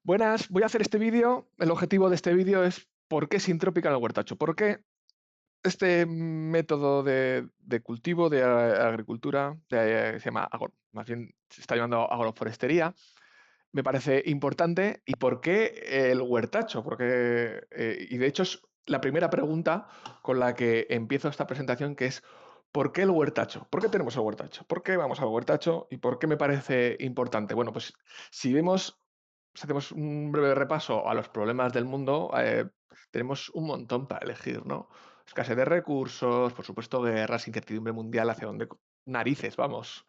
Buenas, voy a hacer este vídeo. El objetivo de este vídeo es por qué Sintropical el huertacho. ¿Por qué este método de cultivo, de agricultura, se llama, más bien se está llamando agroforestería, me parece importante? ¿Y por qué el huertacho? Porque, y de hecho es la primera pregunta con la que empiezo esta presentación, que es ¿por qué el huertacho? ¿Por qué tenemos el huertacho? ¿Por qué vamos al huertacho? ¿Y por qué me parece importante? Bueno, pues si hacemos un breve repaso a los problemas del mundo, tenemos un montón para elegir, ¿no? Escasez de recursos, por supuesto, guerras, incertidumbre mundial, hacia dónde narices vamos.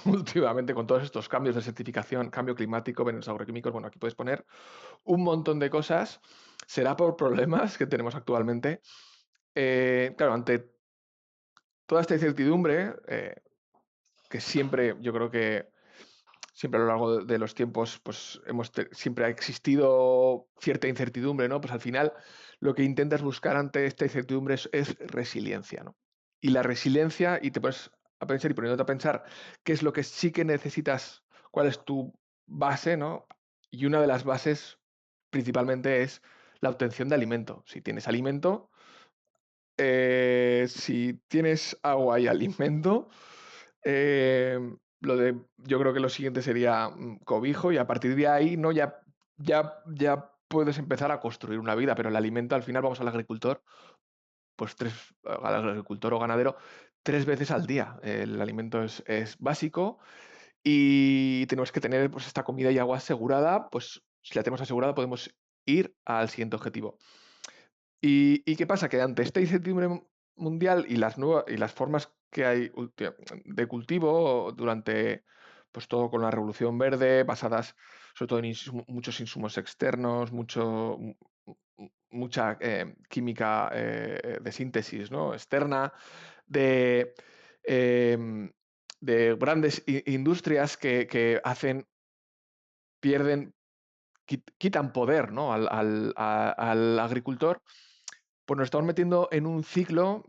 Últimamente, con todos estos cambios de certificación, cambio climático, venenos agroquímicos, bueno, aquí puedes poner un montón de cosas. Será por problemas que tenemos actualmente. Claro, ante toda esta incertidumbre, que siempre, yo creo que siempre a lo largo de los tiempos, pues siempre ha existido cierta incertidumbre, ¿no? Pues al final lo que intentas buscar ante esta incertidumbre es resiliencia, ¿no? Y la resiliencia, y te pones a pensar y poniéndote a pensar qué es lo que sí que necesitas, cuál es tu base, ¿no? Y una de las bases principalmente es la obtención de alimento. Si tienes alimento, si tienes agua y alimento, yo creo que lo siguiente sería cobijo, y a partir de ahí, ¿no? Ya puedes empezar a construir una vida, pero el alimento, al final vamos al agricultor, pues al agricultor o ganadero 3 veces al día. El alimento es básico y tenemos que tener, pues, esta comida y agua asegurada. Pues si la tenemos asegurada podemos ir al siguiente objetivo. ¿Y qué pasa? Que ante esta incertidumbre mundial y las formas que hay de cultivo durante, pues, todo con la revolución verde, basadas sobre todo en muchos insumos externos, mucha química de síntesis, ¿no? Externa, de, em, de grandes industrias que pierden, quitan poder, ¿no? al agricultor. Pues nos estamos metiendo en un ciclo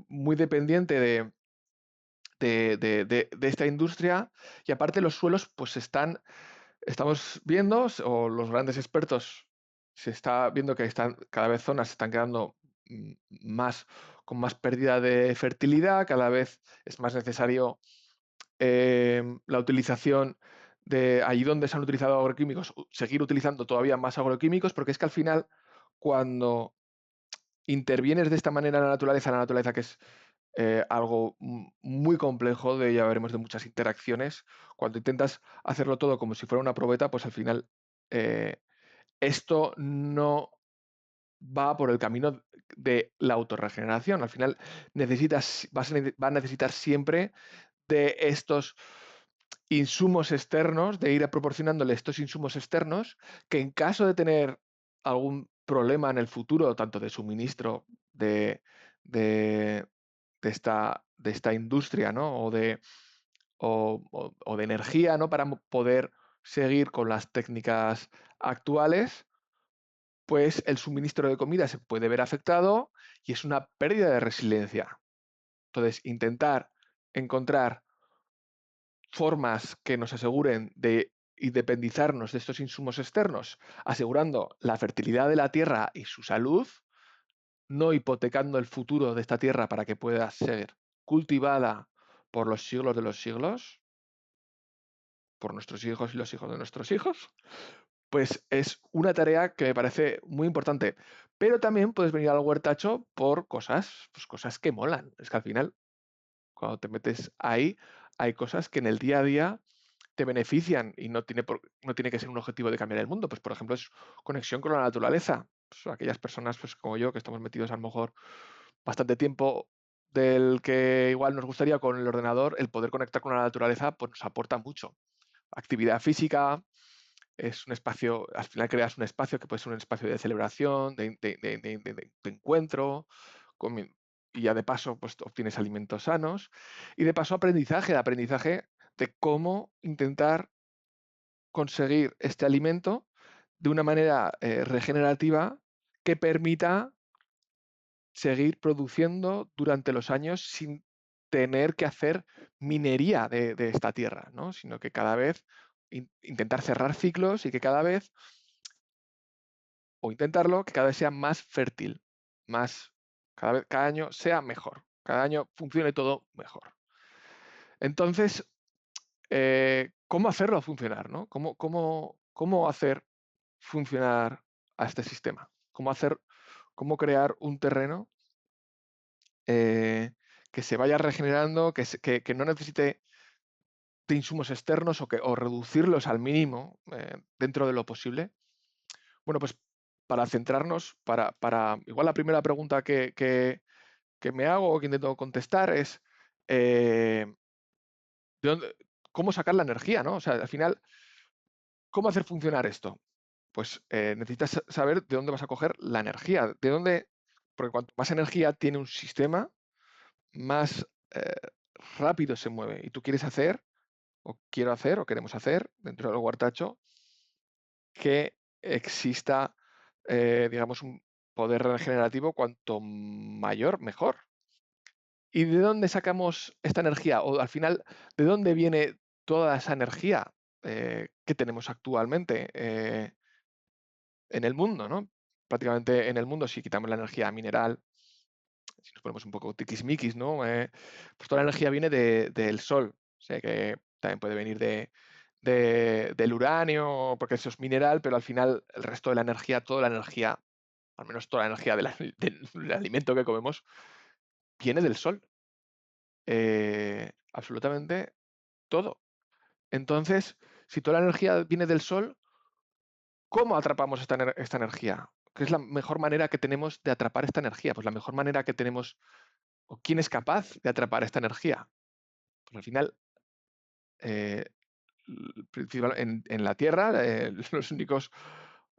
muy dependiente de esta industria, y aparte los suelos, pues estamos viendo, o los grandes expertos, se está viendo que cada vez zonas se están quedando mm, más, con más pérdida de fertilidad. Cada vez es más necesario la utilización de allí donde se han utilizado agroquímicos, seguir utilizando todavía más agroquímicos, porque es que al final, cuando intervienes de esta manera en la naturaleza, que es algo muy complejo, ya veremos, de muchas interacciones. Cuando intentas hacerlo todo como si fuera una probeta, pues al final eh, esto no va por el camino de la autorregeneración. Al final va a necesitar siempre de estos insumos externos, de ir proporcionándole estos insumos externos, que en caso de tener algún problema en el futuro, tanto de suministro de, de esta industria, ¿no? O de energía, ¿no? Para poder seguir con las técnicas actuales, pues el suministro de comida se puede ver afectado y es una pérdida de resiliencia. Entonces, intentar encontrar formas que nos aseguren de independizarnos de estos insumos externos, asegurando la fertilidad de la tierra y su salud, no hipotecando el futuro de esta tierra para que pueda ser cultivada por los siglos de los siglos, por nuestros hijos y los hijos de nuestros hijos, pues es una tarea que me parece muy importante. Pero también puedes venir al huertacho por cosas, pues cosas que molan. Es que al final, cuando te metes ahí, hay cosas que en el día a día te benefician y no tiene que ser un objetivo de cambiar el mundo. Pues, por ejemplo, es conexión con la naturaleza. Pues, aquellas personas, pues, como yo, que estamos metidos a lo mejor bastante tiempo del que igual nos gustaría con el ordenador, el poder conectar con la naturaleza, pues nos aporta mucho. Actividad física, es un espacio, al final creas un espacio que puede ser un espacio de celebración, de encuentro, comi- y ya de paso, pues obtienes alimentos sanos, y de paso aprendizaje de cómo intentar conseguir este alimento de una manera regenerativa, que permita seguir produciendo durante los años sin tener que hacer minería de esta tierra, ¿no? Sino que cada vez intentar cerrar ciclos y que cada vez, o intentarlo, que cada vez sea más fértil, cada año sea mejor, cada año funcione todo mejor. Entonces, ¿cómo hacerlo funcionar? ¿No? ¿Cómo hacer funcionar a este sistema? ¿Cómo crear un terreno que se vaya regenerando, que no necesite de insumos externos o reducirlos al mínimo dentro de lo posible? Bueno, pues para centrarnos, igual la primera pregunta que me hago o que intento contestar es eh, ¿de dónde- ¿cómo sacar la energía? ¿No? O sea, al final, ¿cómo hacer funcionar esto? Pues necesitas saber de dónde vas a coger la energía, porque cuanto más energía tiene un sistema, más rápido se mueve. Y tú quieres hacer, o quiero hacer, o queremos hacer, dentro del Huartacho, que exista, digamos, un poder regenerativo cuanto mayor, mejor. ¿Y de dónde sacamos esta energía? O al final, ¿de dónde viene toda esa energía que tenemos actualmente en el mundo, ¿no? Prácticamente en el mundo, si quitamos la energía mineral, si nos ponemos un poco tiquismiquis, ¿no? Pues toda la energía viene del sol. O sea que también puede venir del uranio, porque eso es mineral, pero al final el resto de la energía, toda la energía, al menos toda la energía del alimento que comemos, viene del sol. Absolutamente todo. Entonces, si toda la energía viene del sol, ¿cómo atrapamos esta energía? ¿Qué es la mejor manera que tenemos de atrapar esta energía? Pues la mejor manera que tenemos, o quién es capaz de atrapar esta energía. Pues al final, eh, en la Tierra,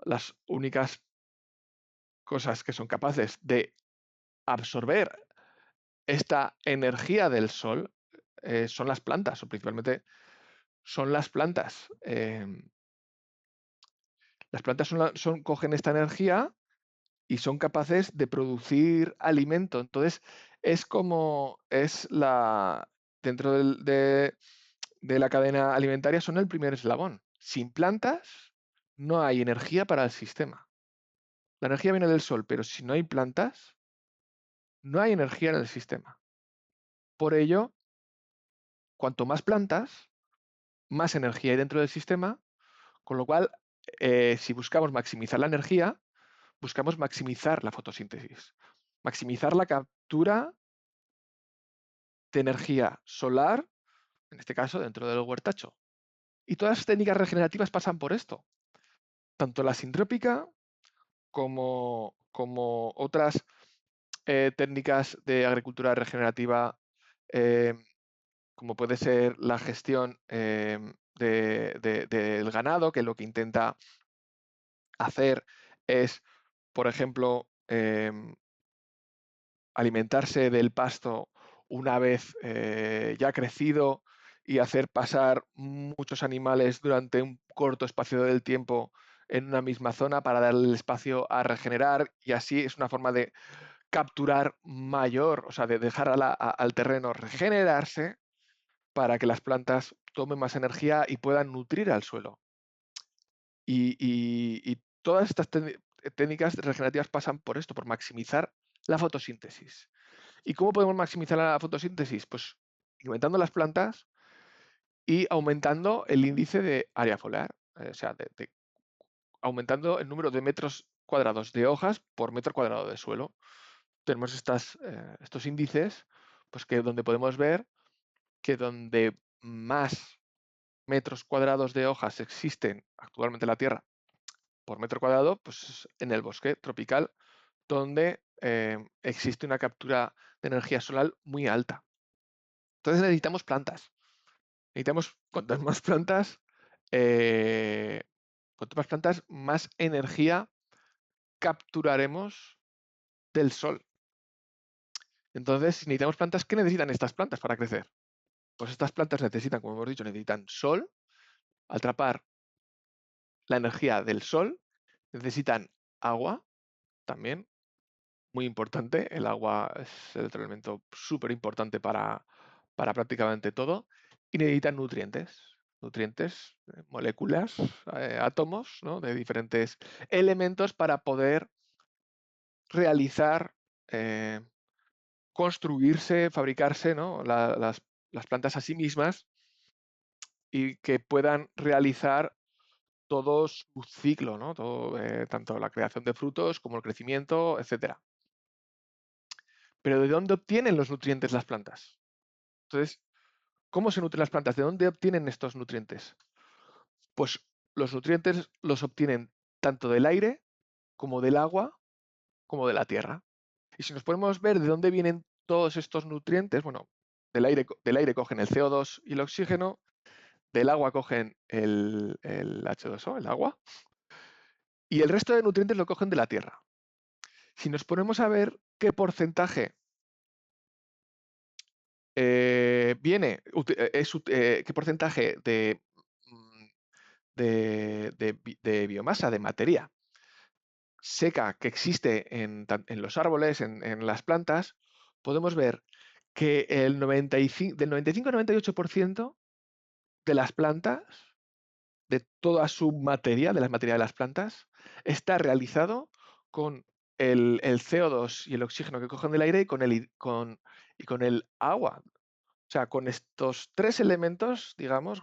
las únicas cosas que son capaces de absorber esta energía del sol son las plantas, o principalmente son las plantas. Las plantas cogen esta energía y son capaces de producir alimento. Entonces, es como dentro de la cadena alimentaria, son el primer eslabón. Sin plantas, no hay energía para el sistema. La energía viene del sol, pero si no hay plantas, no hay energía en el sistema. Por ello, cuanto más plantas, más energía hay dentro del sistema, con lo cual, si buscamos maximizar la energía, buscamos maximizar la fotosíntesis, maximizar la captura de energía solar, en este caso dentro del huertacho. Y todas las técnicas regenerativas pasan por esto, tanto la sintrópica como otras técnicas de agricultura regenerativa, eh, como puede ser la gestión del ganado, que lo que intenta hacer es, por ejemplo, alimentarse del pasto una vez ya crecido y hacer pasar muchos animales durante un corto espacio del tiempo en una misma zona para darle el espacio a regenerar, y así es una forma de capturar mayor, o sea, de dejar al terreno regenerarse para que las plantas tomen más energía y puedan nutrir al suelo. Y todas estas técnicas regenerativas pasan por esto, por maximizar la fotosíntesis. ¿Y cómo podemos maximizar la fotosíntesis? Pues alimentando las plantas y aumentando el índice de área foliar, o sea, aumentando el número de metros cuadrados de hojas por metro cuadrado de suelo. Tenemos estos índices, pues que donde podemos ver que donde más metros cuadrados de hojas existen actualmente en la Tierra por metro cuadrado, pues en el bosque tropical, donde existe una captura de energía solar muy alta. Entonces necesitamos plantas. Necesitamos eh, cuantas más plantas, más energía capturaremos del sol. Entonces, si necesitamos plantas, ¿qué necesitan estas plantas para crecer? Pues estas plantas necesitan, como hemos dicho, necesitan sol, atrapar la energía del sol, necesitan agua también, muy importante. El agua es el otro elemento súper importante para prácticamente todo, y necesitan nutrientes. nutrientes, moléculas, átomos, ¿no? De diferentes elementos para poder realizar, construirse, fabricarse, ¿no? Las plantas a sí mismas y que puedan realizar todo su ciclo, ¿no? Todo, tanto la creación de frutos como el crecimiento, etcétera. Pero ¿de dónde obtienen los nutrientes las plantas? Entonces, ¿cómo se nutren las plantas? ¿De dónde obtienen estos nutrientes? Pues los nutrientes los obtienen tanto del aire, como del agua, como de la tierra. Y si nos podemos ver de dónde vienen todos estos nutrientes, bueno, del aire cogen el CO2 y el oxígeno, del agua cogen el H2O, el agua, y el resto de nutrientes lo cogen de la tierra. Si nos ponemos a ver qué porcentaje qué porcentaje mm, de biomasa, de materia seca que existe en los árboles, en las plantas, podemos ver que del 95 al 98% de las plantas, de toda su materia, de la materia de las plantas, está realizado con el CO2 y el oxígeno que cogen del aire y con el agua. O sea, con estos tres elementos, digamos,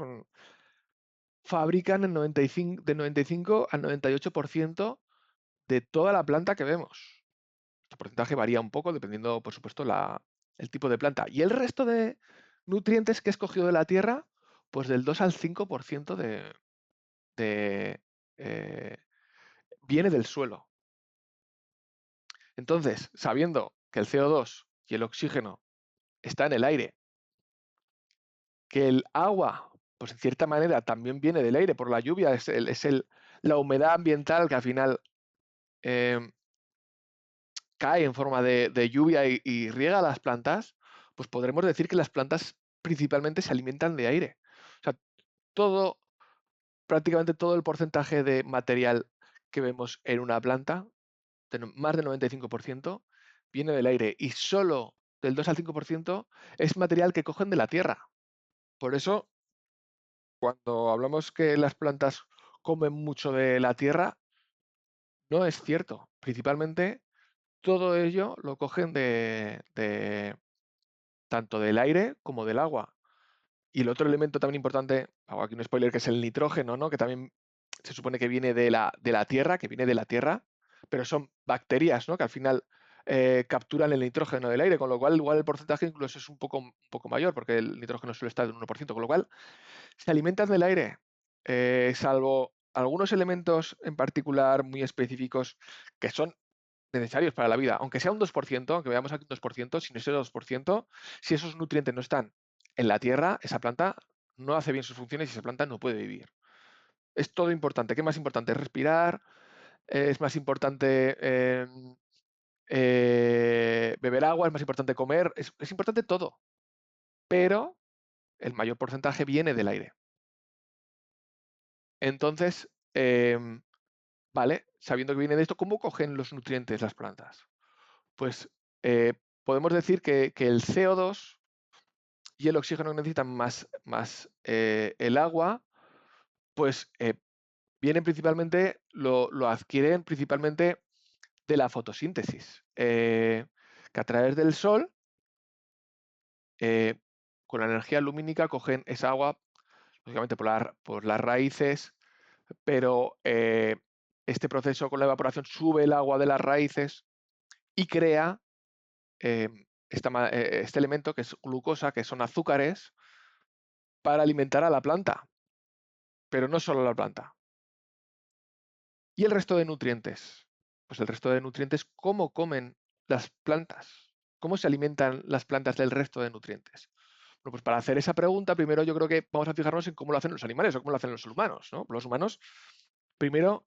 fabrican del 95 al 98% de toda la planta que vemos. Este porcentaje varía un poco dependiendo, por supuesto, el tipo de planta. Y el resto de nutrientes que he escogido de la tierra, pues del 2 al 5% de, eh, viene del suelo. Entonces, sabiendo que el CO2 y el oxígeno está en el aire, que el agua, pues en cierta manera también viene del aire por la lluvia, la humedad ambiental que al final em, cae en forma de lluvia y riega las plantas, pues podremos decir que las plantas principalmente se alimentan de aire. O sea, todo, prácticamente todo el porcentaje de material que vemos en una planta, más del 95%, viene del aire y solo del 2 al 5% es material que cogen de la tierra. Por eso, cuando hablamos que las plantas comen mucho de la tierra, no es cierto. Principalmente todo ello lo cogen tanto del aire como del agua. Y el otro elemento también importante, hago aquí un spoiler, que es el nitrógeno, ¿no? Que también se supone que viene de la tierra, que viene de la tierra, pero son bacterias, ¿no? Que al final capturan el nitrógeno del aire, con lo cual igual el porcentaje incluso es un poco mayor, porque el nitrógeno suele estar en un 1%, con lo cual se alimentan del aire, salvo algunos elementos en particular muy específicos que son necesarios para la vida, aunque sea un 2%, aunque veamos aquí un 2%, sin ese 2%, si esos nutrientes no están en la tierra, esa planta no hace bien sus funciones y esa planta no puede vivir. Es todo importante. ¿Qué más importante? Respirar, es más importante beber agua, es más importante comer, es importante todo, pero el mayor porcentaje viene del aire. Entonces, vale, sabiendo que viene de esto, ¿cómo cogen los nutrientes las plantas? Pues podemos decir que el CO2 y el oxígeno que necesitan más el agua, pues vienen principalmente, lo adquieren principalmente de la fotosíntesis, que a través del sol, eh, con la energía lumínica, cogen esa agua, lógicamente por las raíces, pero este proceso con la evaporación sube el agua de las raíces y crea este elemento que es glucosa, que son azúcares, para alimentar a la planta, pero no solo a la planta. ¿Y el resto de nutrientes? Pues el resto de nutrientes, ¿cómo comen las plantas? ¿Cómo se alimentan las plantas del resto de nutrientes? Bueno, pues para hacer esa pregunta, primero yo creo que vamos a fijarnos en cómo lo hacen los animales o cómo lo hacen los humanos, ¿no? Los humanos, primero,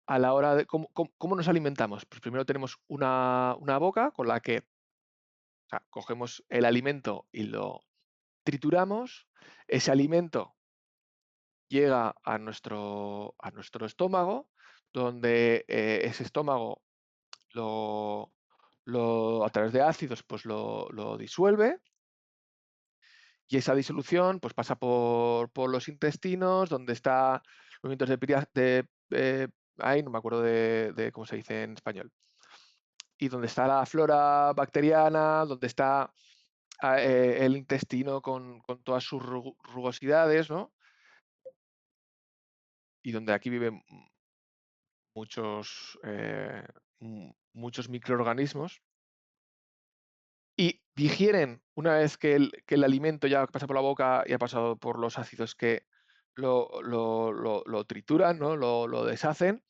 a la hora de cómo nos alimentamos, pues primero tenemos una boca con la que, o sea, cogemos el alimento y lo trituramos, ese alimento llega a nuestro estómago, donde ese estómago a través de ácidos pues lo disuelve Y esa disolución pues, pasa por los intestinos, donde está movimientos ay, no me acuerdo de cómo se dice en español. Y donde está la flora bacteriana, donde está el intestino con todas sus rugosidades, ¿no? Y donde aquí viven muchos, muchos microorganismos. Y digieren, una vez que el alimento ya pasa por la boca y ha pasado por los ácidos que lo trituran, ¿no? Lo deshacen,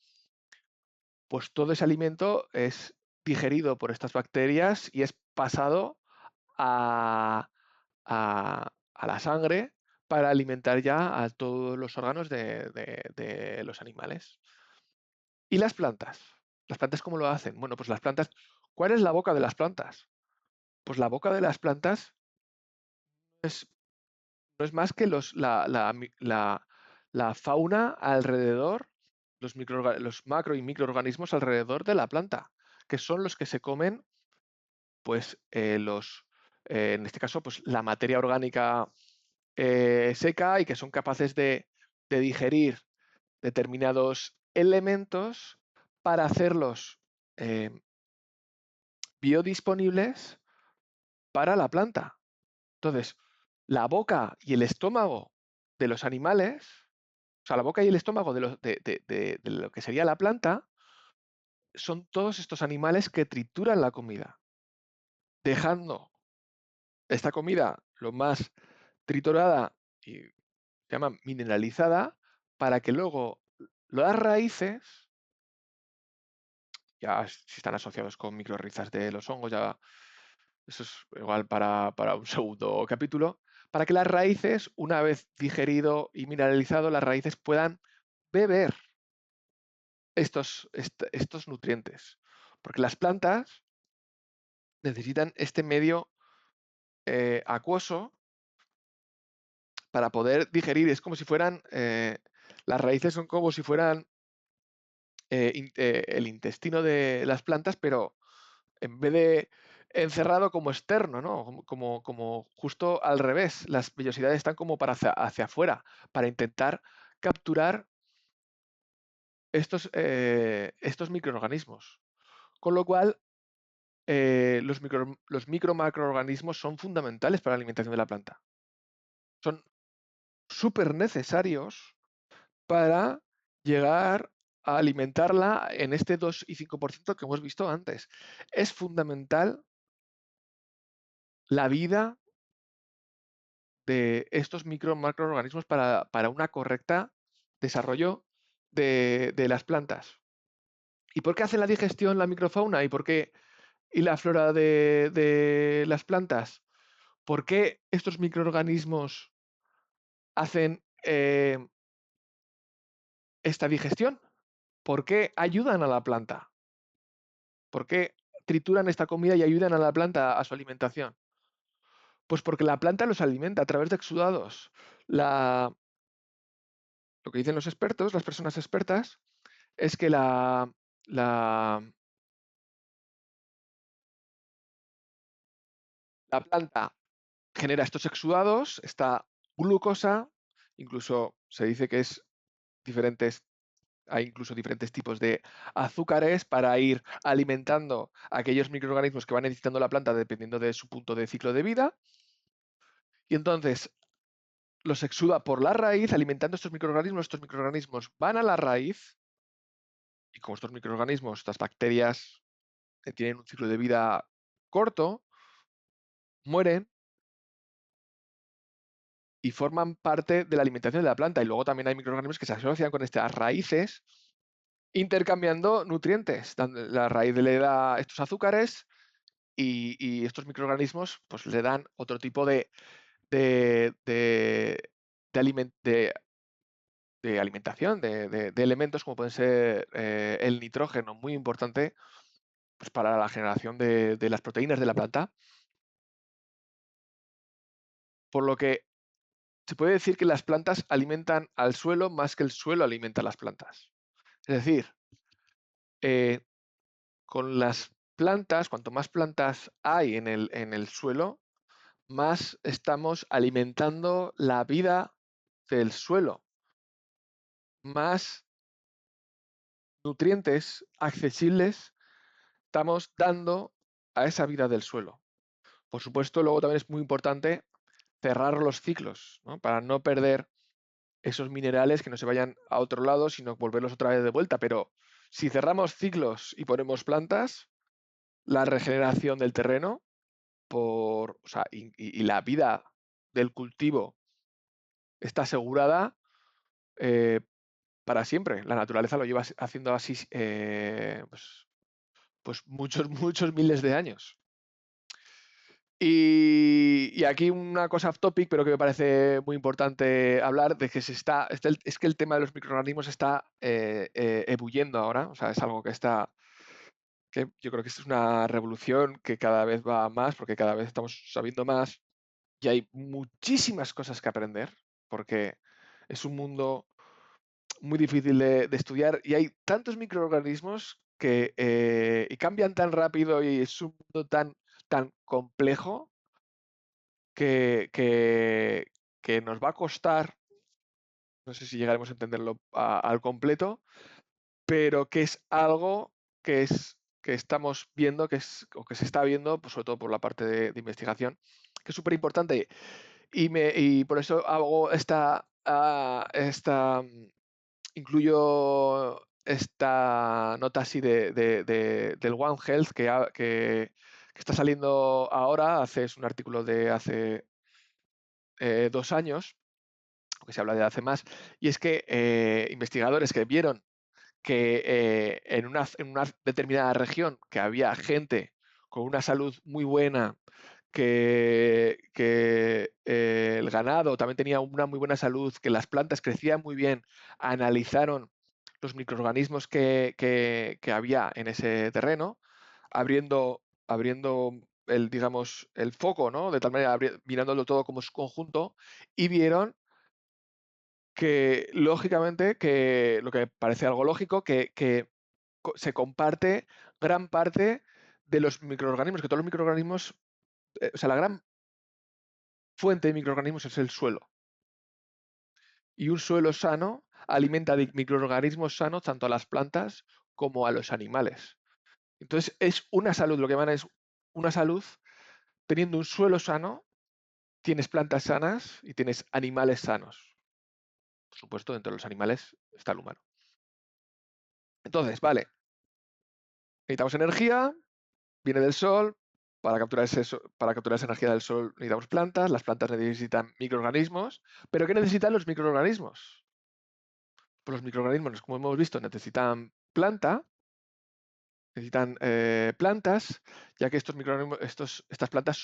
pues todo ese alimento es digerido por estas bacterias y es pasado a, a la sangre para alimentar ya a todos los órganos de los animales. ¿Y las plantas? ¿Las plantas cómo lo hacen? Bueno, pues las plantas, ¿cuál es la boca de las plantas? Pues la boca de las plantas es no es más que la fauna alrededor, los macro y microorganismos alrededor de la planta, que son los que se comen, pues, en este caso, pues, la materia orgánica seca y que son capaces de digerir determinados elementos para hacerlos eh, biodisponibles para la planta. Entonces, la boca y el estómago de los animales, o sea, la boca y el estómago de lo que sería la planta, son todos estos animales que trituran la comida, dejando esta comida lo más triturada y se llama mineralizada para que luego las raíces, ya si están asociados con microrrizas de los hongos, ya eso es igual para un segundo capítulo, para que las raíces, una vez digerido y mineralizado, las raíces puedan beber estos nutrientes. Porque las plantas necesitan este medio acuoso para poder digerir. Es como si fueran, las raíces son como si fueran el intestino de las plantas, pero en vez de encerrado como externo, ¿no? Como justo al revés. Las vellosidades están como para hacia afuera, para intentar capturar estos microorganismos. Con lo cual, los micro-macroorganismos son fundamentales para la alimentación de la planta. Son súper necesarios para llegar a alimentarla en este 2 y 5% que hemos visto antes. Es fundamental la vida de estos macroorganismos para una correcta desarrollo de las plantas. ¿Y por qué hacen la digestión la microfauna? ¿Y la flora de las plantas? ¿Por qué estos microorganismos hacen esta digestión? ¿Por qué ayudan a la planta? ¿Por qué trituran esta comida y ayudan a la planta a su alimentación? Pues porque la planta los alimenta a través de exudados. Lo que dicen los expertos, las personas expertas, es que la, la planta genera estos exudados, esta glucosa, incluso se dice que es diferentes, hay incluso diferentes tipos de azúcares para ir alimentando a aquellos microorganismos que va necesitando la planta dependiendo de su punto de ciclo de vida. Y entonces los exuda por la raíz, alimentando estos microorganismos van a la raíz, y como estos microorganismos, estas bacterias tienen un ciclo de vida corto, mueren y forman parte de la alimentación de la planta. Y luego también hay microorganismos que se asocian con estas raíces, intercambiando nutrientes. La raíz le da estos azúcares y estos microorganismos pues, le dan otro tipo de, de, de alimentación, de elementos como pueden ser el nitrógeno, muy importante pues, para la generación de las proteínas de la planta. Por lo que se puede decir que las plantas alimentan al suelo más que el suelo alimenta a las plantas. Es decir, eh, con las plantas, cuanto más plantas hay en el suelo, más estamos alimentando la vida del suelo, más nutrientes accesibles estamos dando a esa vida del suelo. Por supuesto, luego también es muy importante cerrar los ciclos, ¿no? Para no perder esos minerales que no se vayan a otro lado, sino volverlos otra vez de vuelta. Pero si cerramos ciclos y ponemos plantas, la regeneración del terreno o sea, y la vida del cultivo está asegurada eh, para siempre. La naturaleza lo lleva haciendo así pues muchos, muchos miles de años. Y aquí una cosa off topic, pero que me parece muy importante hablar, de que es que el tema de los microorganismos está ebulliendo ahora, o sea, es algo que yo creo que es una revolución que cada vez va más, porque cada vez estamos sabiendo más y hay muchísimas cosas que aprender, porque es un mundo muy difícil de estudiar y hay tantos microorganismos y cambian tan rápido y es un mundo tan complejo que, que, que nos va a costar, no sé si llegaremos a entenderlo al completo, pero que es algo que estamos viendo, o que se está viendo, pues sobre todo por la parte de investigación, que es súper importante. Y por eso hago incluyo esta nota así del One Health que está saliendo ahora. Es un artículo de hace 2 años, aunque se habla de hace más, y es que investigadores que vieron que en una determinada región que había gente con una salud muy buena, que el ganado también tenía una muy buena salud, que las plantas crecían muy bien, analizaron los microorganismos que había en ese terreno, abriendo digamos, el foco, ¿no? De tal manera, mirándolo todo como su conjunto, y vieron que lógicamente, que lo que parece algo lógico, que se comparte gran parte de los microorganismos, que todos los microorganismos, o sea, la gran fuente de microorganismos es el suelo. Y un suelo sano alimenta de microorganismos sanos tanto a las plantas como a los animales. Entonces, es una salud, lo que van es una salud, teniendo un suelo sano, tienes plantas sanas y tienes animales sanos. Por supuesto, dentro de los animales está el humano. Entonces, vale, necesitamos energía, viene del sol. Para capturar esa energía del sol necesitamos plantas, las plantas necesitan microorganismos. ¿Pero qué necesitan los microorganismos? Pues los microorganismos, como hemos visto, necesitan plantas, ya que estos microorganismos, estas plantas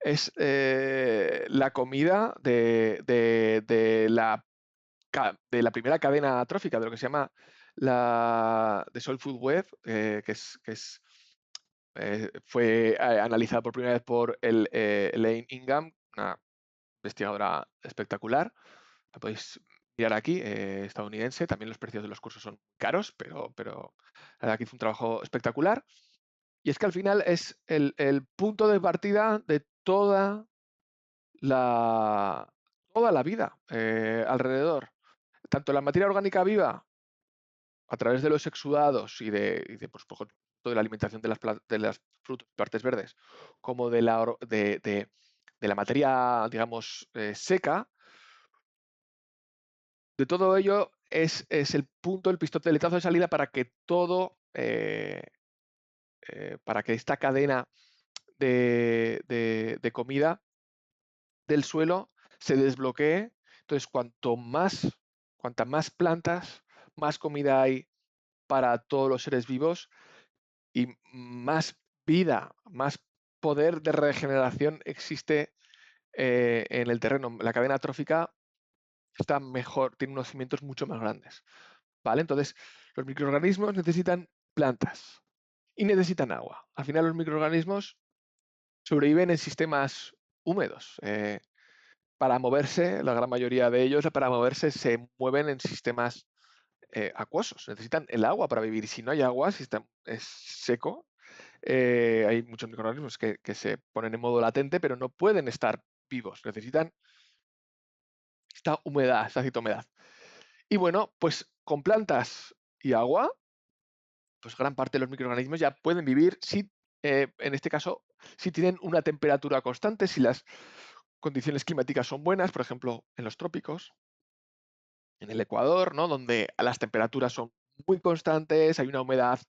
es la comida de la primera cadena trófica, de lo que se llama la de Soil Food Web, fue analizada por primera vez por Elaine Ingham, una investigadora espectacular. La podéis mirar aquí, estadounidense. También los precios de los cursos son caros, pero la verdad que hizo un trabajo espectacular. Y es que al final es el punto de partida de toda la vida alrededor. Tanto la materia orgánica viva, a través de los exudados pues, por ejemplo, de la alimentación de las frutas, partes verdes, como de la materia, digamos, seca, de todo ello es el punto, el pistoletazo de salida para que para que esta cadena de comida del suelo se desbloquee. Entonces, cuantas más plantas, más comida hay para todos los seres vivos y más vida, más poder de regeneración existe en el terreno. La cadena trófica está mejor, tiene unos cimientos mucho más grandes. ¿Vale? Entonces, los microorganismos necesitan plantas y necesitan agua. Al final, los microorganismos sobreviven en sistemas húmedos. Para moverse, la gran mayoría de ellos, para moverse, se mueven en sistemas acuosos. Necesitan el agua para vivir. Si no hay agua, si es seco, Hay muchos microorganismos que se ponen en modo latente, pero no pueden estar vivos, necesitan esta humedad, esta cierta humedad. Y bueno, pues con plantas y agua, pues gran parte de los microorganismos ya pueden vivir si, en este caso, si tienen una temperatura constante, si las condiciones climáticas son buenas, por ejemplo, en los trópicos, en el Ecuador, ¿no? Donde las temperaturas son muy constantes, hay una humedad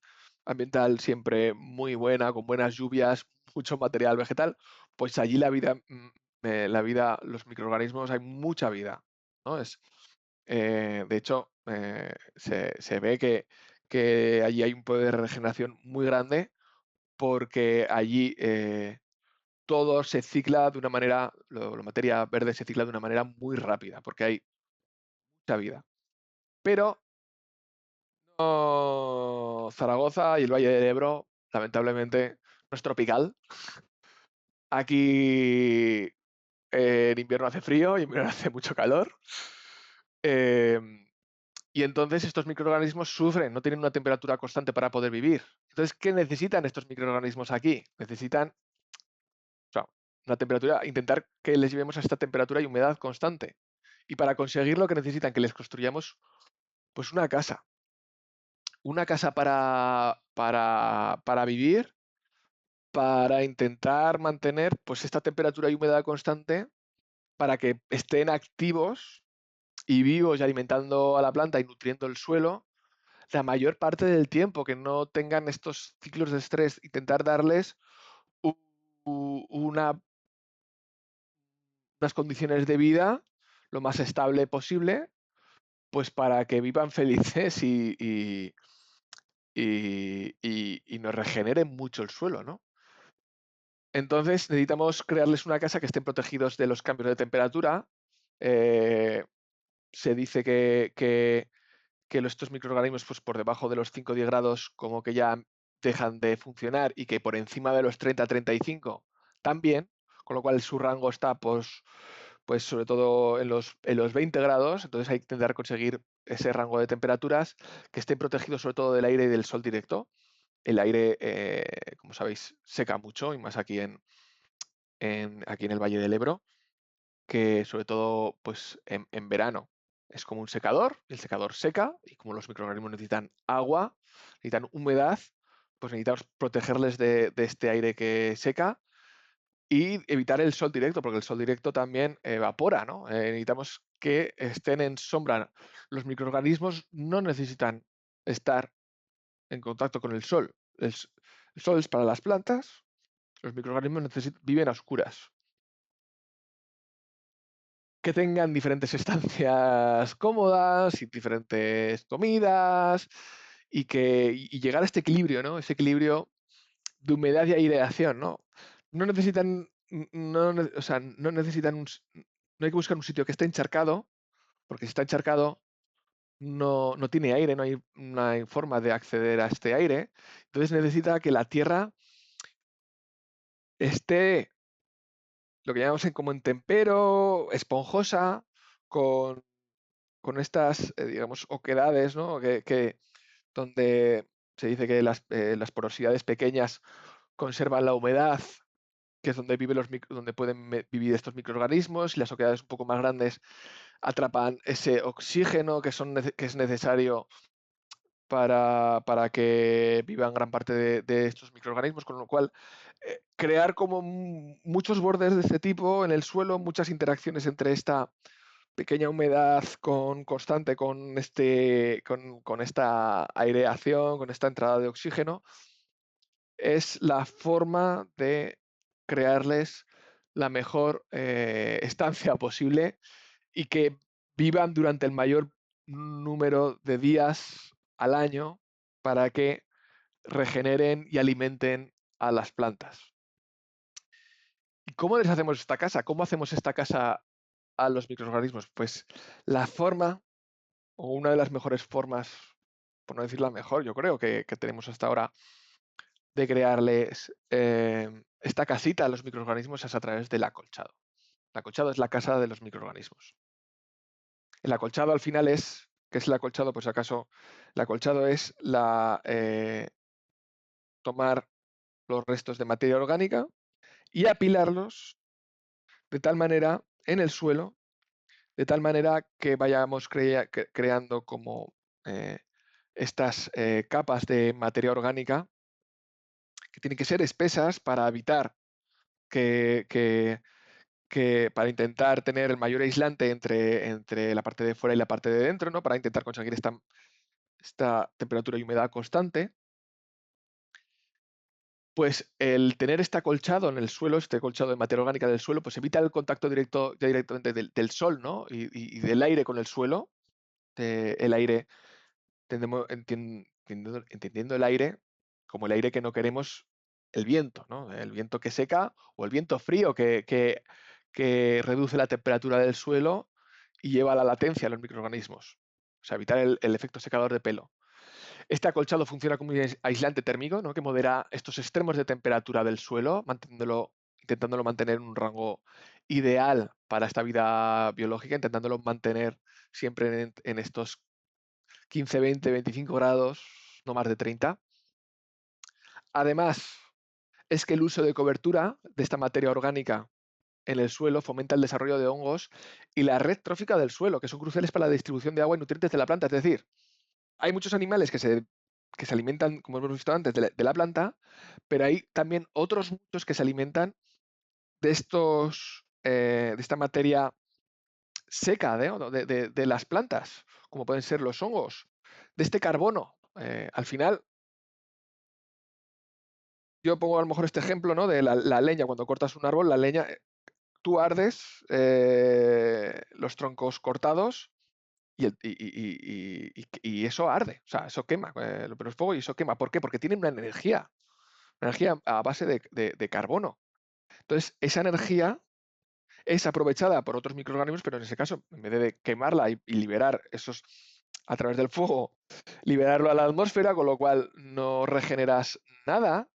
ambiental siempre muy buena, con buenas lluvias, mucho material vegetal, pues allí los microorganismos, hay mucha vida, ¿no? De hecho, se ve que allí hay un poder de regeneración muy grande porque allí todo se cicla de una manera, la materia verde se cicla de una manera muy rápida, porque hay mucha vida. Pero no, Zaragoza y el Valle del Ebro, lamentablemente, no es tropical. Aquí en invierno hace frío y en verano hace mucho calor. Em, y entonces estos microorganismos sufren, no tienen una temperatura constante para poder vivir. Entonces, ¿qué necesitan estos microorganismos aquí? Necesitan, o sea, una temperatura, intentar que les llevemos a esta temperatura y humedad constante. Y para conseguirlo, que necesitan que les construyamos pues una casa para vivir, para intentar mantener pues esta temperatura y humedad constante para que estén activos y vivos y alimentando a la planta y nutriendo el suelo la mayor parte del tiempo, que no tengan estos ciclos de estrés, intentar darles u- una, unas condiciones de vida lo más estable posible, pues para que vivan felices y nos regeneren mucho el suelo, ¿no? Entonces necesitamos crearles una casa que estén protegidos de los cambios de temperatura. Eh, Se dice que estos microorganismos pues, por debajo de los 5 o 10 grados como que ya dejan de funcionar y que por encima de los 30-35 también, con lo cual su rango está pues sobre todo en los 20 grados, entonces hay que intentar conseguir ese rango de temperaturas que estén protegidos sobre todo del aire y del sol directo. El aire, como sabéis, seca mucho y más aquí en el Valle del Ebro, que sobre todo pues en verano es como un secador, el secador seca y como los microorganismos necesitan agua, necesitan humedad, pues necesitamos protegerles de este aire que seca y evitar el sol directo, porque el sol directo también evapora, ¿no? Necesitamos que estén en sombra. Los microorganismos no necesitan estar en contacto con el sol. El sol es para las plantas, los microorganismos viven a oscuras. Que tengan diferentes estancias cómodas y diferentes comidas y llegar a este equilibrio, ¿no? Ese equilibrio de humedad y aireación, ¿no? No necesitan, o sea, no necesitan no hay que buscar un sitio que esté encharcado, porque si está encharcado no tiene aire, no hay forma de acceder a este aire. Entonces necesita que la tierra esté lo que llamamos como en tempero, esponjosa, con con estas, digamos, oquedades, ¿no? Donde se dice que las porosidades pequeñas conservan la humedad, que es donde, donde pueden vivir estos microorganismos, y las oquedades un poco más grandes atrapan ese oxígeno que es necesario para que vivan gran parte de estos microorganismos, con lo cual crear como muchos bordes de este tipo en el suelo, muchas interacciones entre esta pequeña humedad constante con esta aireación, con esta entrada de oxígeno, es la forma de crearles la mejor estancia posible y que vivan durante el mayor número de días al año para que regeneren y alimenten a las plantas. ¿Y cómo les hacemos esta casa? ¿Cómo hacemos esta casa a los microorganismos? Pues la forma o una de las mejores formas, por no decir la mejor, yo creo que tenemos hasta ahora de crearles esta casita a los microorganismos es a través del acolchado. El acolchado es la casa de los microorganismos. El acolchado al final ¿qué es el acolchado? Pues acaso el acolchado es tomar los restos de materia orgánica y apilarlos de tal manera en el suelo, de tal manera que vayamos creando como estas capas de materia orgánica que tienen que ser espesas para evitar que para intentar tener el mayor aislante entre la parte de fuera y la parte de dentro, ¿no? Para intentar conseguir esta temperatura y humedad constante. Pues el tener este acolchado en el suelo, este acolchado de materia orgánica del suelo, pues evita el contacto directo ya directamente del sol, ¿no? Y del aire con el suelo. El aire, entendiendo el aire como el aire que no queremos, el viento, ¿no? El viento que seca o el viento frío que reduce la temperatura del suelo y lleva a la latencia a los microorganismos. O sea, evitar el efecto secador de pelo. Este acolchado funciona como un aislante térmico, ¿no? Que modera estos extremos de temperatura del suelo, intentándolo mantener en un rango ideal para esta vida biológica, intentándolo mantener siempre en estos 15, 20, 25 grados, no más de 30. Además, es que el uso de cobertura de esta materia orgánica en el suelo fomenta el desarrollo de hongos y la red trófica del suelo, que son cruciales para la distribución de agua y nutrientes de la planta. Es decir, hay muchos animales que se alimentan, como hemos visto antes, de la planta, pero hay también otros muchos que se alimentan de esta materia seca de las plantas, como pueden ser los hongos, de este carbono. Al final, yo pongo a lo mejor este ejemplo, ¿no? De la leña. Cuando cortas un árbol, la leña, tú ardes los troncos cortados y eso arde, o sea, eso quema, lo pones fuego y eso quema. ¿Por qué? Porque tiene una energía a base de carbono. Entonces, esa energía es aprovechada por otros microorganismos, pero en ese caso, en vez de quemarla y liberar esos a través del fuego, liberarlo a la atmósfera, con lo cual no regeneras nada,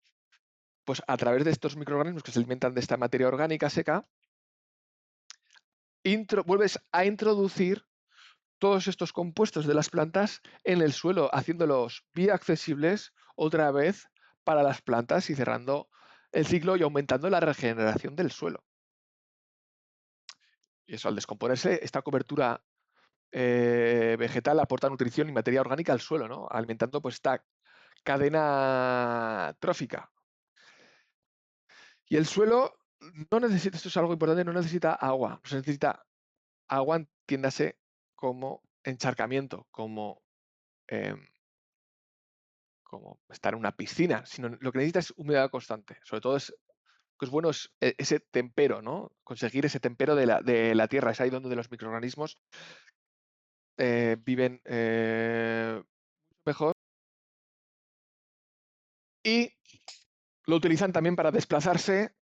pues a través de estos microorganismos que se alimentan de esta materia orgánica seca, vuelves a introducir todos estos compuestos de las plantas en el suelo, haciéndolos bioaccesibles otra vez para las plantas y cerrando el ciclo y aumentando la regeneración del suelo. Y eso, al descomponerse, esta cobertura vegetal aporta nutrición y materia orgánica al suelo, ¿no? Alimentando pues esta cadena trófica. Y el suelo no necesita, esto es algo importante, no necesita agua. No se necesita agua, entiéndase, como encharcamiento, em, como estar en una piscina, sino lo que necesita es humedad constante. Sobre todo lo que es bueno es ese tempero, ¿no? Conseguir ese tempero de la tierra. Es ahí donde los microorganismos viven mejor y lo utilizan también para desplazarse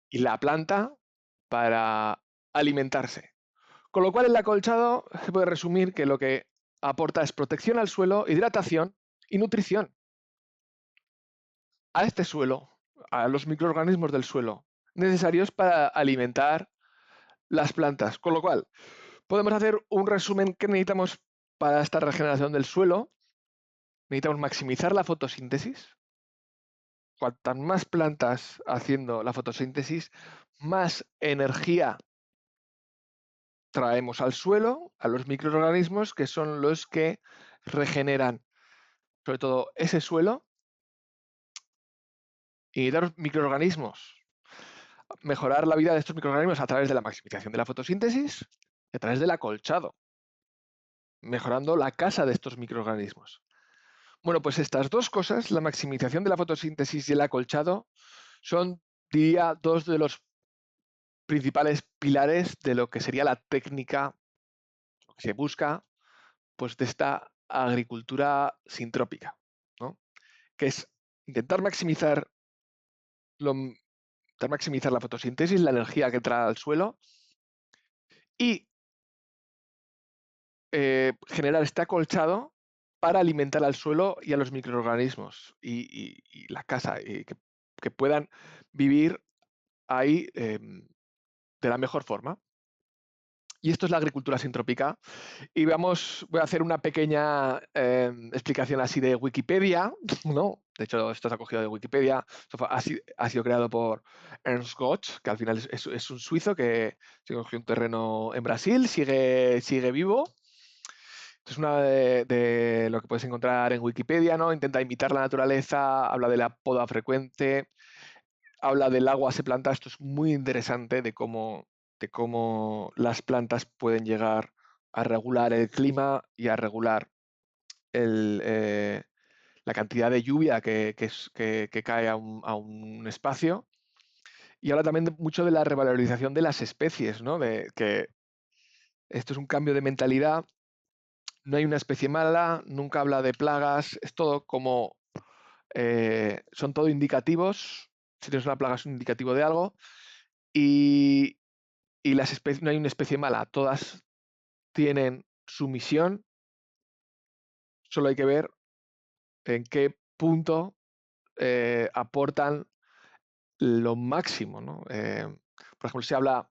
y la planta para alimentarse. Con lo cual, el acolchado se puede resumir que lo que aporta es protección al suelo, hidratación y nutrición a este suelo, a los microorganismos del suelo, necesarios para alimentar las plantas. Con lo cual, podemos hacer un resumen que necesitamos para esta regeneración del suelo. Necesitamos maximizar la fotosíntesis. Cuantas más plantas haciendo la fotosíntesis, más energía traemos al suelo, a los microorganismos, que son los que regeneran, sobre todo, ese suelo y dar microorganismos. Mejorar la vida de estos microorganismos a través de la maximización de la fotosíntesis y a través del acolchado, mejorando la casa de estos microorganismos. Bueno, pues estas dos cosas, la maximización de la fotosíntesis y el acolchado, son, diría, dos de los principales pilares de lo que sería la técnica, lo que se busca, pues de esta agricultura sintrópica, ¿no? Que es intentar maximizar la fotosíntesis, la energía que trae al suelo y generar este acolchado para alimentar al suelo y a los microorganismos y la casa, y que puedan vivir ahí de la mejor forma. Y esto es la agricultura sintrópica. Y voy a hacer una pequeña explicación así de Wikipedia, ¿no? De hecho, esto se ha cogido de Wikipedia. Ha sido creado por Ernst Gotsch, que al final es un suizo que se cogió un terreno en Brasil, sigue vivo. Es una de lo que puedes encontrar en Wikipedia, ¿no? Intenta imitar la naturaleza, habla de la poda frecuente, habla del agua se planta. Esto es muy interesante de cómo las plantas pueden llegar a regular el clima y a regular el, la cantidad de lluvia que cae a un espacio. Y habla también mucho de la revalorización de las especies, ¿no? De que esto es un cambio de mentalidad. No hay una especie mala, nunca habla de plagas, es todo como son todo indicativos. Si tienes una plaga es un indicativo de algo. Y, y las especies, no hay una especie mala, todas tienen su misión, solo hay que ver en qué punto aportan lo máximo, ¿no? Por ejemplo,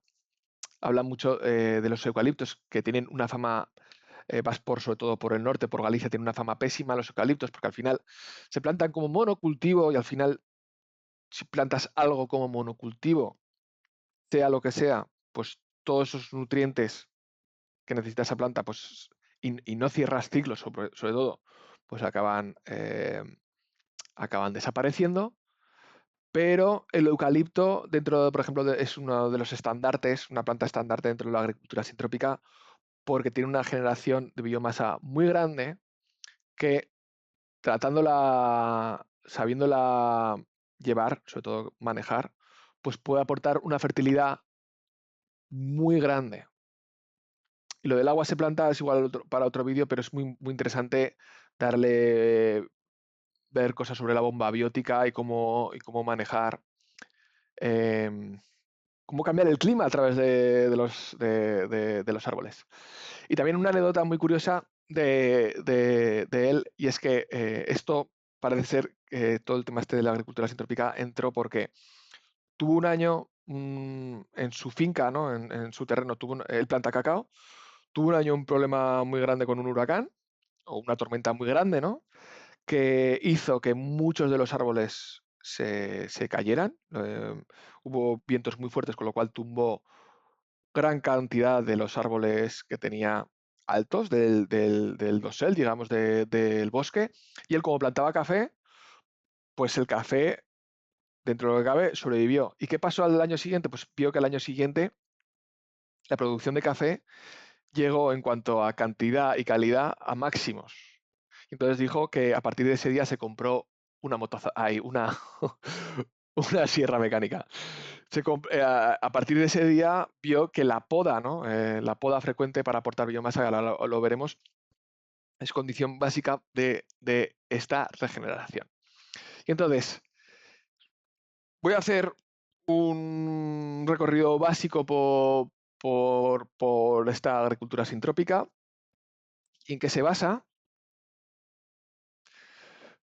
habla mucho de los eucaliptos, que tienen una fama, vas sobre todo por el norte, por Galicia, tienen una fama pésima los eucaliptos, porque al final se plantan como monocultivo y al final, si plantas algo como monocultivo, sea lo que sea, pues todos esos nutrientes que necesita esa planta, pues, y no cierras ciclos, sobre todo, pues acaban desapareciendo. Pero el eucalipto, por ejemplo, es uno de los estandartes, una planta estandarte dentro de la agricultura sintrópica, porque tiene una generación de biomasa muy grande que sabiéndola llevar, sobre todo manejar, pues puede aportar una fertilidad muy grande. Y lo del agua se planta es igual para otro vídeo, pero es muy interesante ver cosas sobre la bomba biótica y cómo manejar, em, cómo cambiar el clima a través de los árboles. Y también una anécdota muy curiosa de él, y es que esto parece ser que todo el tema este de la agricultura sintrópica entró porque tuvo un año en su finca, ¿no? En su terreno, él planta cacao, tuvo un año un problema muy grande con un huracán o una tormenta muy grande, ¿no? Que hizo que muchos de los árboles se cayeran. Hubo vientos muy fuertes, con lo cual tumbó gran cantidad de los árboles que tenía altos del dosel, digamos, del bosque. Y él, como plantaba café, pues el café, dentro de lo que cabe, sobrevivió. ¿Y qué pasó al año siguiente? Pues vio que al año siguiente la producción de café llegó en cuanto a cantidad y calidad a máximos. Entonces dijo que a partir de ese día se compró una sierra mecánica. A partir de ese día vio que la poda, ¿no? La poda frecuente para aportar biomasa, ahora lo veremos, es condición básica de esta regeneración. Y entonces, voy a hacer un recorrido básico por esta agricultura sintrópica y en qué se basa.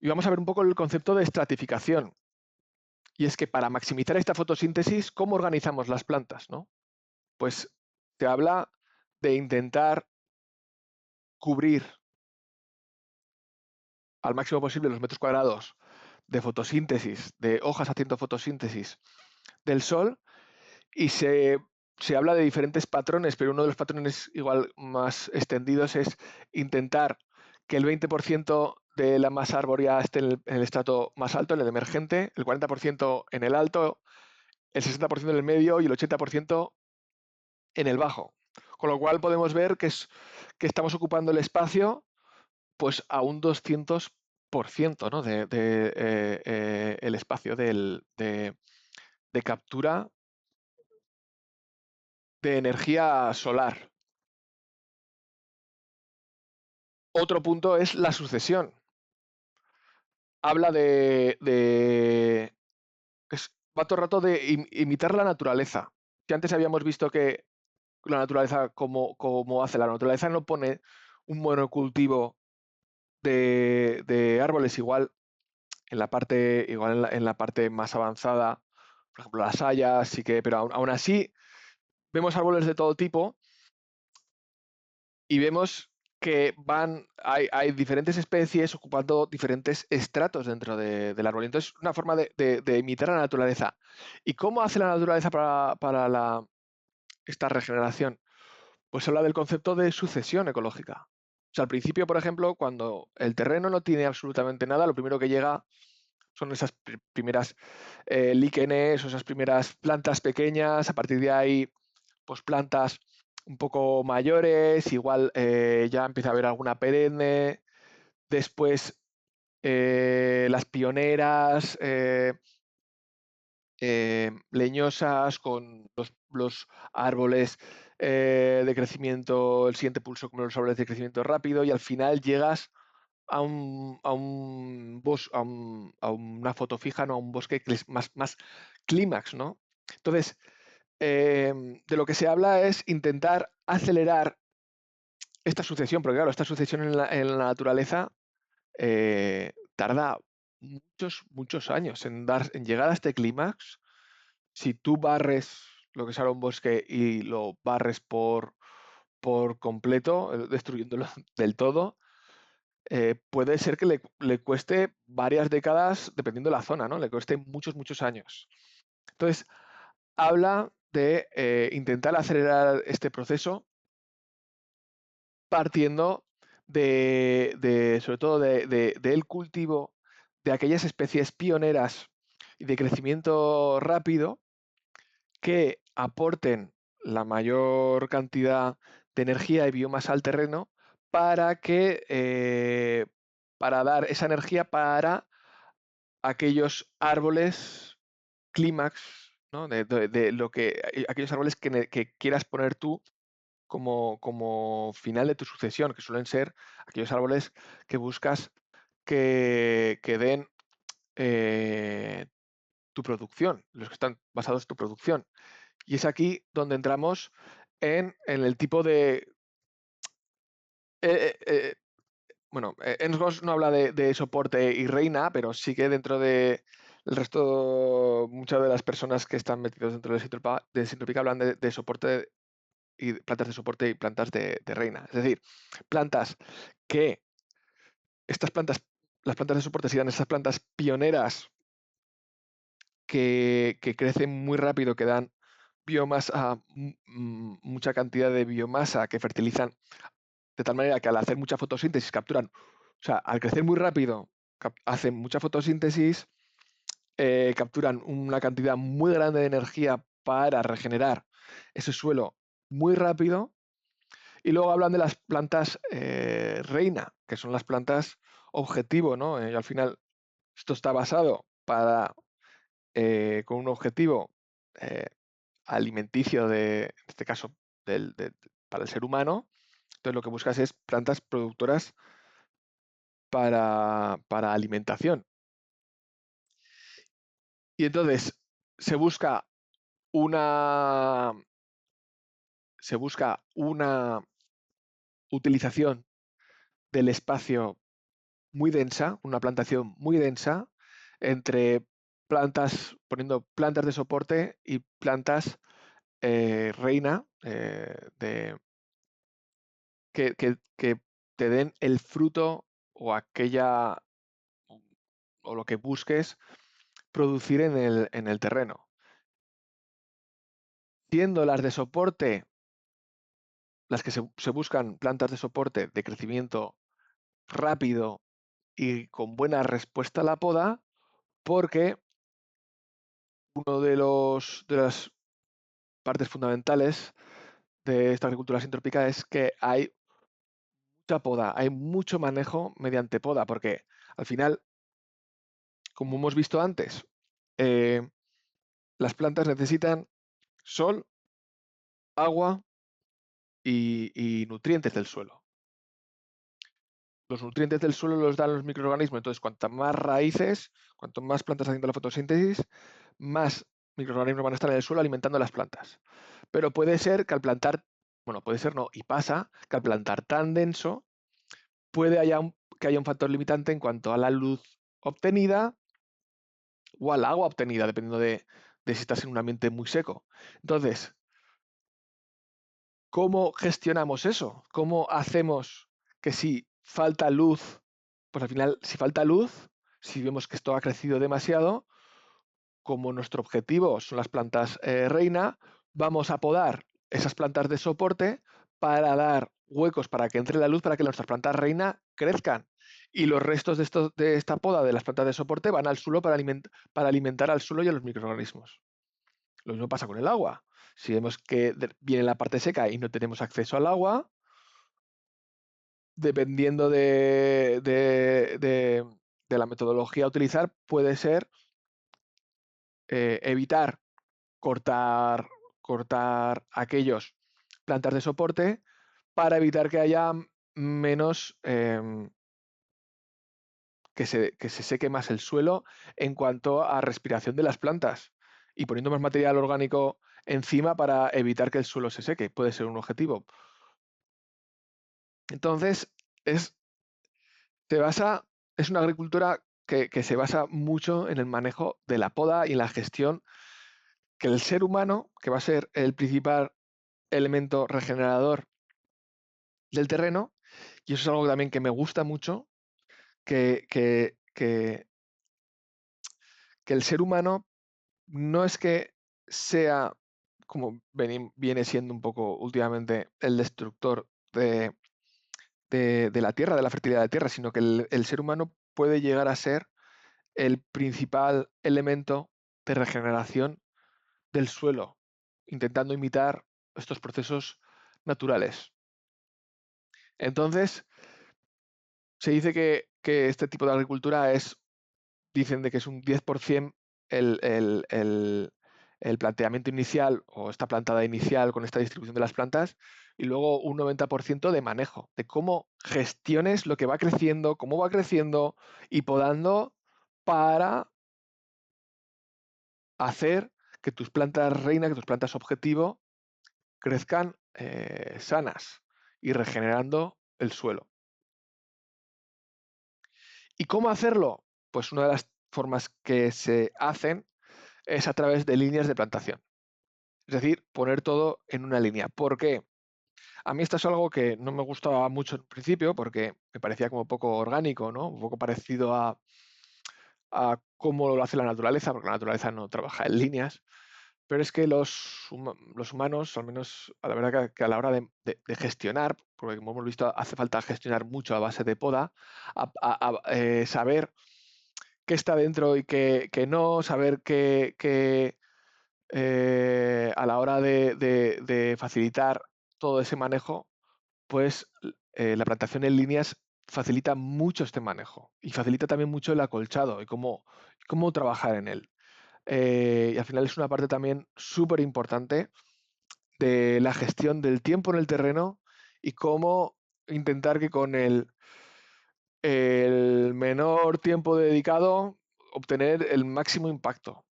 Y vamos a ver un poco el concepto de estratificación. Y es que para maximizar esta fotosíntesis, ¿cómo organizamos las plantas, no? Pues te habla de intentar cubrir al máximo posible los metros cuadrados de fotosíntesis, de hojas haciendo fotosíntesis del sol, y se habla de diferentes patrones, pero uno de los patrones igual más extendidos es intentar que el 20% de la masa arbórea esté en el estrato más alto, en el emergente, el 40% en el alto, el 60% en el medio y el 80% en el bajo. Con lo cual podemos ver que estamos ocupando el espacio pues a un 200%, ¿no? El espacio de captura de energía solar. Otro punto es la sucesión. Habla va todo el rato de imitar la naturaleza. Que antes habíamos visto que la naturaleza, como hace la naturaleza, no pone un monocultivo de árboles igual en la parte más avanzada, por ejemplo, las hayas, sí que, pero aún así vemos árboles de todo tipo y vemos que hay diferentes especies ocupando diferentes estratos dentro del árbol. Entonces, una forma de imitar la naturaleza. ¿Y cómo hace la naturaleza para esta regeneración? Pues habla del concepto de sucesión ecológica. O sea, al principio, por ejemplo, cuando el terreno no tiene absolutamente nada, lo primero que llega son esas primeras líquenes o esas primeras plantas pequeñas. A partir de ahí, pues plantas un poco mayores, igual ya empieza a haber alguna perenne. Después las pioneras, leñosas, con los árboles de crecimiento, el siguiente pulso como los árboles de crecimiento rápido, y al final llegas a una foto fija, ¿no? A un bosque que es más clímax, ¿no? Entonces, de lo que se habla es intentar acelerar esta sucesión, porque claro, esta sucesión en la naturaleza tarda muchos años en llegar a este clímax. Si tú barres lo que es ahora un bosque y lo barres por completo, destruyéndolo del todo, puede ser que le cueste varias décadas, dependiendo de la zona, ¿no? Le cueste muchos años. Entonces, habla de intentar acelerar este proceso partiendo sobre todo del cultivo de aquellas especies pioneras y de crecimiento rápido que aporten la mayor cantidad de energía y biomasa al terreno para para dar esa energía para aquellos árboles clímax, ¿no? De lo que aquellos árboles que quieras poner tú como final de tu sucesión, que suelen ser aquellos árboles que buscas que den tu producción, los que están basados en tu producción. Y es aquí donde entramos en el tipo de... eh, eh, eh, bueno, Ernst Goss no habla de soporte y reina, pero sí que dentro de el resto, muchas de las personas que están metidos dentro de Sintropica hablan de soporte y plantas de soporte y plantas de reina. Es decir, plantas que estas plantas, las plantas de soporte serían estas plantas pioneras que crecen muy rápido, que dan biomasa, mucha cantidad de biomasa, que fertilizan de tal manera que al hacer mucha fotosíntesis capturan, o sea, al crecer muy rápido, hacen mucha fotosíntesis, capturan una cantidad muy grande de energía para regenerar ese suelo muy rápido. Y luego hablan de las plantas reina, que son las plantas objetivo, ¿no? Y al final esto está basado con un objetivo eh, alimenticio, en este caso para el ser humano. Entonces lo que buscas es plantas productoras para alimentación. Y entonces se busca una, se busca una utilización del espacio muy densa, una plantación muy densa entre poniendo plantas de soporte y plantas reina que te den el fruto o o lo que busques producir en el terreno. Siendo las de soporte, las que se buscan plantas de soporte de crecimiento rápido y con buena respuesta a la poda, porque uno de las partes fundamentales de esta agricultura sintrópica es que hay mucha poda, hay mucho manejo mediante poda, porque al final, como hemos visto antes, las plantas necesitan sol, agua y nutrientes del suelo. Los nutrientes del suelo los dan los microorganismos, entonces cuanto más raíces, cuanto más plantas haciendo la fotosíntesis, más microorganismos van a estar en el suelo alimentando a las plantas. Pero puede ser que al plantar, bueno, puede ser no, y pasa que al plantar tan denso, que haya un factor limitante en cuanto a la luz obtenida o al agua obtenida, dependiendo de si estás en un ambiente muy seco. Entonces, ¿Cómo gestionamos eso? ¿Cómo hacemos que si falta luz, pues al final, si falta luz, si vemos que esto ha crecido demasiado, como nuestro objetivo son las plantas reina, vamos a podar esas plantas de soporte para dar huecos para que entre la luz, para que nuestras plantas reina crezcan. Y los restos de esta poda de las plantas de soporte van al suelo para alimentar al suelo y a los microorganismos. Lo mismo pasa con el agua. Si vemos que viene la parte seca y no tenemos acceso al agua, dependiendo de la metodología a utilizar, puede ser evitar cortar, cortar aquellos plantas de soporte para evitar que haya menos, que se seque más el suelo en cuanto a respiración de las plantas y poniendo más material orgánico encima para evitar que el suelo se seque. Puede ser un objetivo. Entonces, es, se basa, es una agricultura que se basa mucho en el manejo de la poda y en la gestión que el ser humano, que va a ser el principal elemento regenerador del terreno, y eso es algo también que me gusta mucho, que, que, que, que el ser humano no es que sea, como viene siendo un poco últimamente, el destructor de la tierra, de la fertilidad de la tierra, sino que el ser humano puede llegar a ser el principal elemento de regeneración del suelo, intentando imitar estos procesos naturales. Entonces, se dice que este tipo de agricultura dicen de que es un 10% el planteamiento inicial o esta plantada inicial con esta distribución de las plantas y luego un 90% de manejo, de cómo gestiones lo que va creciendo, cómo va creciendo y podando para hacer que tus plantas reina, que tus plantas objetivo crezcan sanas y regenerando el suelo. ¿Y cómo hacerlo? Pues una de las formas que se hacen es a través de líneas de plantación. Es decir, poner todo en una línea. ¿Por qué? A mí esto es algo que no me gustaba mucho al principio porque me parecía como poco orgánico, ¿no? Un poco parecido a cómo lo hace la naturaleza, porque la naturaleza no trabaja en líneas. Pero es que los humanos, al menos a la verdad que a la hora de gestionar, porque como hemos visto hace falta gestionar mucho a base de poda, saber qué está dentro y qué no, saber qué, a la hora de facilitar todo ese manejo, pues la plantación en líneas facilita mucho este manejo y facilita también mucho el acolchado y cómo trabajar en él. Y al final es una parte también súper importante de la gestión del tiempo en el terreno y cómo intentar que con el menor tiempo dedicado obtener el máximo impacto.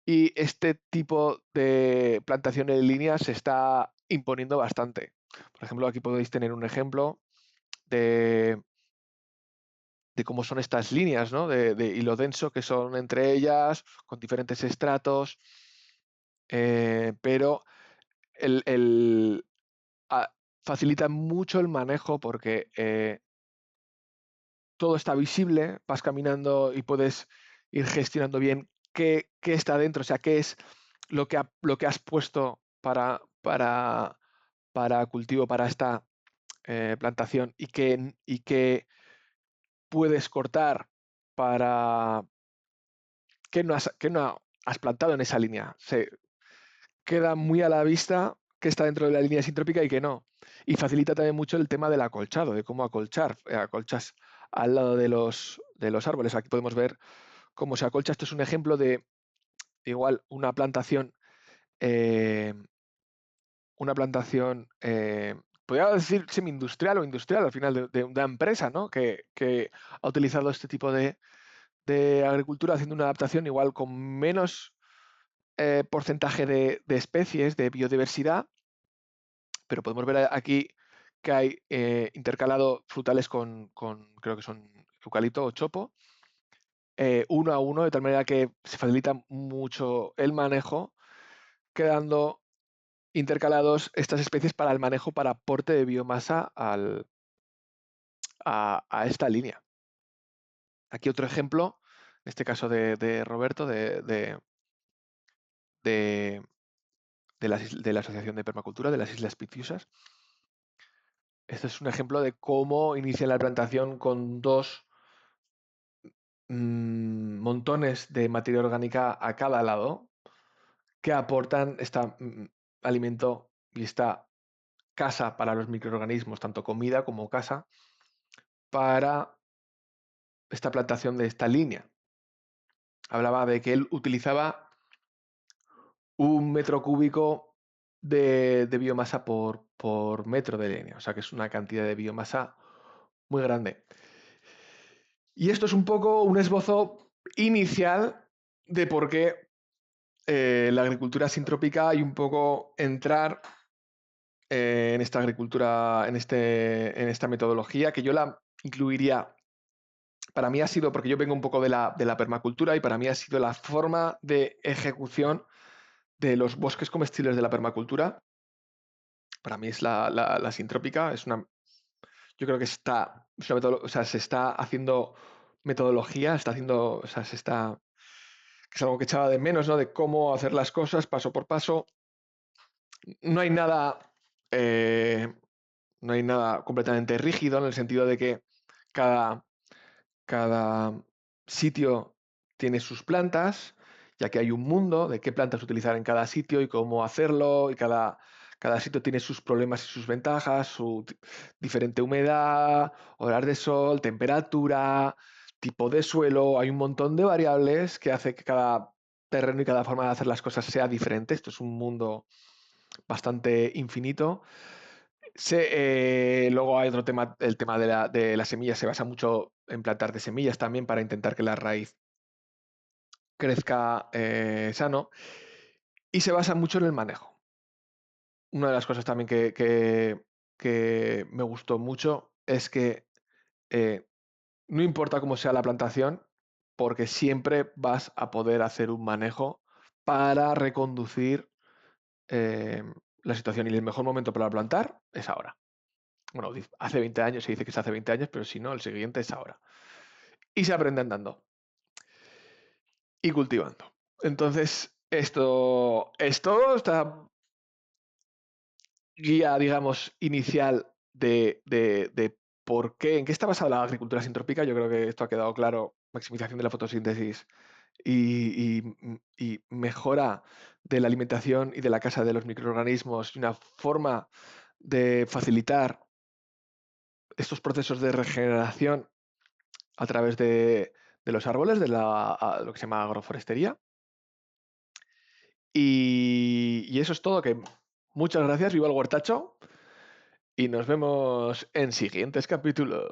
Y este tipo de plantación en línea se está imponiendo bastante. Por ejemplo, aquí podéis tener un ejemplo de, de cómo son estas líneas, ¿no? De hilo denso que son entre ellas, con diferentes estratos, pero el, el- facilita mucho el manejo porque todo está visible, vas caminando y puedes ir gestionando bien qué está dentro, o sea, qué es lo que has puesto para cultivo, para esta plantación y qué puedes cortar para qué no has plantado en esa línea. Se queda muy a la vista qué está dentro de la línea sintrópica y qué no. Y facilita también mucho el tema del acolchado, de cómo acolchar. Acolchas al lado de los árboles. Aquí podemos ver cómo se acolcha. Esto es un ejemplo de igual eh, una plantación, podría decir semi-industrial o industrial al final de una empresa, ¿no? Que ha utilizado este tipo de agricultura haciendo una adaptación igual con menos porcentaje de especies, de biodiversidad, pero podemos ver aquí que hay intercalado frutales creo que son eucalipto o chopo, uno a uno, de tal manera que se facilita mucho el manejo, quedando intercalados estas especies para el manejo, para aporte de biomasa a esta línea. Aquí otro ejemplo, en este caso de Roberto, de la Asociación de Permacultura de las Islas Pitiusas. Este es un ejemplo de cómo inicia la plantación con 2 montones de materia orgánica a cada lado que aportan este alimento y esta casa para los microorganismos, tanto comida como casa, para esta plantación de esta línea. Hablaba de que él utilizaba 1 metro cúbico de biomasa por metro de línea, o sea que es una cantidad de biomasa muy grande. Y esto es un poco un esbozo inicial de por qué la agricultura sintrópica y un poco entrar en esta agricultura, en esta metodología, que yo la incluiría, para mí ha sido, porque yo vengo un poco de la permacultura, y para mí ha sido la forma de ejecución de los bosques comestibles de la permacultura. Para mí es la sintrópica, yo creo que está, o sea, se está haciendo metodología, o sea, que es algo que echaba de menos, ¿no? De cómo hacer las cosas paso por paso. No hay nada, eh, no hay nada completamente rígido en el sentido de que cada, cada sitio tiene sus plantas, ya que hay un mundo de qué plantas utilizar en cada sitio y cómo hacerlo, y cada sitio tiene sus problemas y sus ventajas, su diferente humedad, horas de sol, temperatura, tipo de suelo. Hay un montón de variables que hace que cada terreno y cada forma de hacer las cosas sea diferente. Esto es un mundo bastante infinito. Luego hay otro tema, el tema de las semillas se basa mucho en plantar de semillas también para intentar que la raíz crezca sano, y se basa mucho en el manejo. Una de las cosas también que me gustó mucho es que no importa cómo sea la plantación, porque siempre vas a poder hacer un manejo para reconducir eh, la situación, y el mejor momento para plantar es ahora. Bueno, hace 20 años, se dice que es hace 20 años, pero si no, el siguiente es ahora. Y se aprende andando y cultivando. Entonces, esta guía, digamos, inicial de por qué, en qué está basada la agricultura sintrópica, yo creo que esto ha quedado claro: maximización de la fotosíntesis y mejora de la alimentación y de la casa de los microorganismos, y una forma de facilitar estos procesos de regeneración a través de los árboles, lo que se llama agroforestería. Y eso es todo, que muchas gracias, viva el huertacho, y nos vemos en siguientes capítulos.